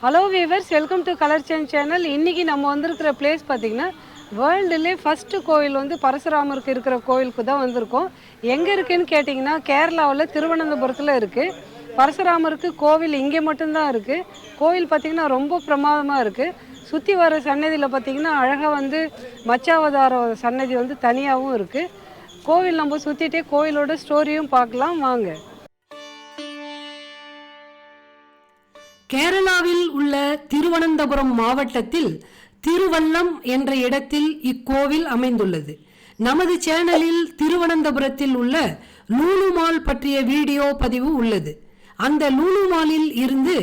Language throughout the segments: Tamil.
Hello viewers, welcome to colour change channel. இன்றைக்கி நம்ம வந்திருக்கிற பிளேஸ் பார்த்திங்கன்னா வேர்ல்டுலே ஃபஸ்ட்டு கோவில் வந்து பரசுராமருக்கு இருக்கிற கோவிலுக்கு தான் வந்திருக்கோம். எங்கே இருக்குதுன்னு கேட்டிங்கன்னா கேரளாவில் திருவனந்தபுரத்தில் இருக்குது. பரசுராமருக்கு கோவில் இங்கே மட்டும்தான் இருக்குது. கோவில் பார்த்திங்கன்னா ரொம்ப பிரமாதமாக இருக்குது. சுற்றி வர சன்னதியில் பார்த்திங்கன்னா அழகாக வந்து மச்சாவதார சன்னதி வந்து தனியாகவும் இருக்குது. கோவில் நம்ம சுற்றிட்டே கோவிலோட ஸ்டோரியும் பார்க்கலாம் வாங்க. கேரளாவில் உள்ள திருவனந்தபுரம் மாவட்டத்தில் திருவல்லம் என்ற இடத்தில் இக்கோவில் அமைந்துள்ளது. நமது சேனலில் திருவனந்தபுரத்தில் உள்ள லூலு மால் பற்றிய வீடியோ பதிவு உள்ளது. அந்த லூலு மாலில் இருந்து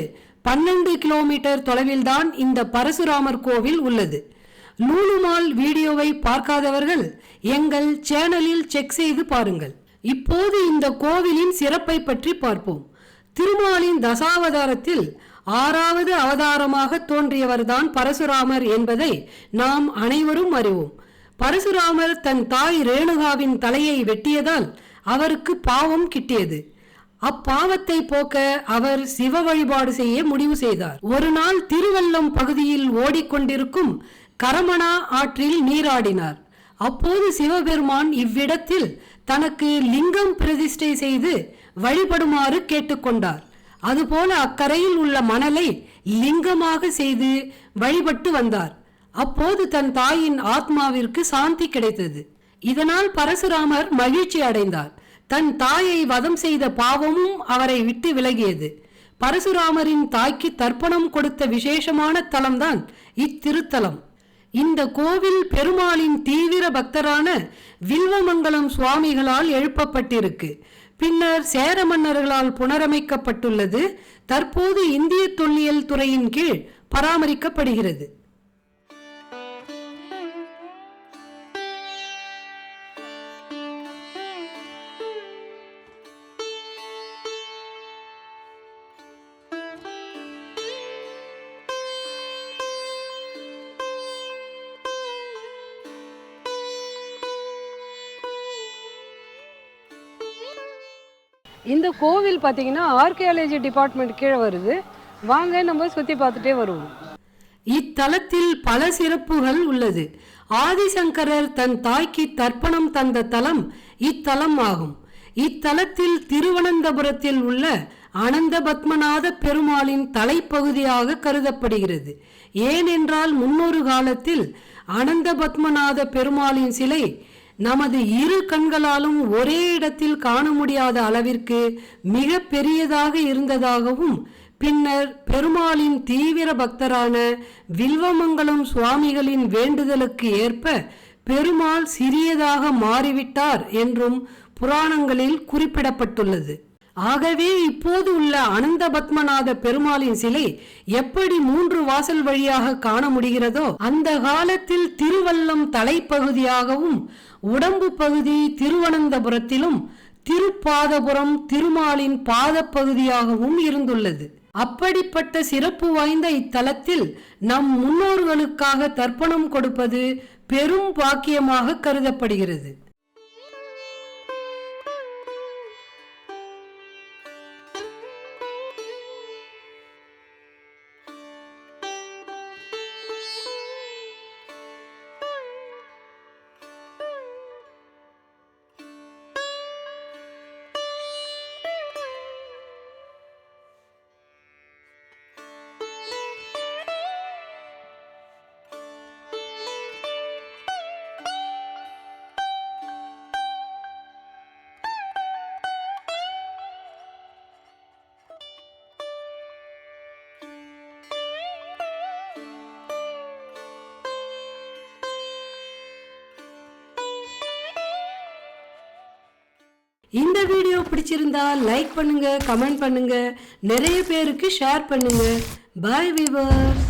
12 கிலோமீட்டர் தொலைவில்தான் இந்த பரசுராமர் கோவில் உள்ளது. லூலு மால் வீடியோவை பார்க்காதவர்கள் எங்கள் சேனலில் செக் செய்து பாருங்கள். இப்போது இந்த கோவிலின் சிறப்பை பற்றி பார்ப்போம். திருமாலின் தசாவதாரத்தில் 6வது அவதாரமாக தோன்றியவர்தான் பரசுராமர் என்பதை நாம் அனைவரும் அறிவோம். பரசுராமர் தன் தாய் ரேணுகாவின் தலையை வெட்டியதால் அவருக்கு பாவம் கிட்டியது. அப்பாவத்தை போக்க அவர் சிவ வழிபாடு செய்ய முடிவு செய்தார். ஒரு நாள் திருவல்லம் பகுதியில் ஓடிக்கொண்டிருக்கும் கரமணா ஆற்றில் நீராடினார். அப்போது சிவபெருமான் இவ்விடத்தில் தனக்கு லிங்கம் பிரதிஷ்டை செய்து வழிபடுமாறு கேட்டுக்கொண்டார். அதுபோல அக்கரையில் உள்ள மணலை லிங்கமாக செய்து வழிபட்டு வந்தார். அப்போது தன் தாயின் ஆத்மாவிற்கு சாந்தி கிடைத்தது. இதனால் பரசுராமர் மகிழ்ச்சி அடைந்தார். தன் தாயை வதம் செய்த பாவமும் அவரை விட்டு விலகியது. பரசுராமரின் தாய்க்கு தர்ப்பணம் கொடுத்த விசேஷமான தலம்தான் இத்திருத்தலம். இந்த கோவில் பெருமாளின் தீவிர பக்தரான வில்வமங்கலம் சுவாமிகளால் எழுப்பப்பட்டிருக்கு. பின்னர் சேர மன்னர்களால் புனரமைக்கப்பட்டுள்ளது. தற்போது இந்திய தொல்லியல் துறையின் கீழ் பராமரிக்கப்படுகிறது. இந்த கோவில் பார்த்தீங்கன்னா ஆர்கியாலஜி டிபார்ட்மெண்ட் கீழே வருது. வாங்க நம்ம சுற்றி பார்த்துட்டே வருவோம். இத்தலத்தில் பல சிறப்புகள் உள்ளது. ஆதிசங்கரர் தன் தாய்க்கு தர்ப்பணம் தந்த தலம் இத்தலம் ஆகும். இத்தலத்தில் திருவனந்தபுரத்தில் உள்ள அனந்த பத்மநாத பெருமாளின் தலைப்பகுதியாக கருதப்படுகிறது. ஏனென்றால் முன்னொரு காலத்தில் அனந்த பத்மநாத பெருமாளின் சிலை நமது இரு கண்களாலும் ஒரே இடத்தில் காண முடியாத அளவிற்கு மிக பெரியதாக இருந்ததாகவும், பின்னர் பெருமாளின் தீவிர பக்தரான வில்வமங்கலம் சுவாமிகளின் வேண்டுதலுக்கு ஏற்ப பெருமாள் சிறியதாக மாறிவிட்டார் என்றும் புராணங்களில் குறிப்பிடப்பட்டுள்ளது. ஆகவே இப்போது உள்ள அனந்த பத்மநாத பெருமாளின் சிலை எப்படி 3 வாசல் வழியாக காண முடிகிறதோ, அந்த காலத்தில் திருவல்லம் தலைப்பகுதியாகவும் உடம்பு பகுதி திருவனந்தபுரத்திலும் திருப்பாதபுரம் திருமாலின் பாத பகுதியாகவும் இருந்துள்ளது. அப்படிப்பட்ட சிறப்பு வாய்ந்த இத்தலத்தில் நம் முன்னோர்களுக்காக தர்ப்பணம் கொடுப்பது பெரும் பாக்கியமாக கருதப்படுகிறது. இந்த வீடியோ பிடிச்சிருந்தா லைக் பண்ணுங்க, கமெண்ட் பண்ணுங்க, நிறைய பேருக்கு ஷேர் பண்ணுங்க. Bye viewers.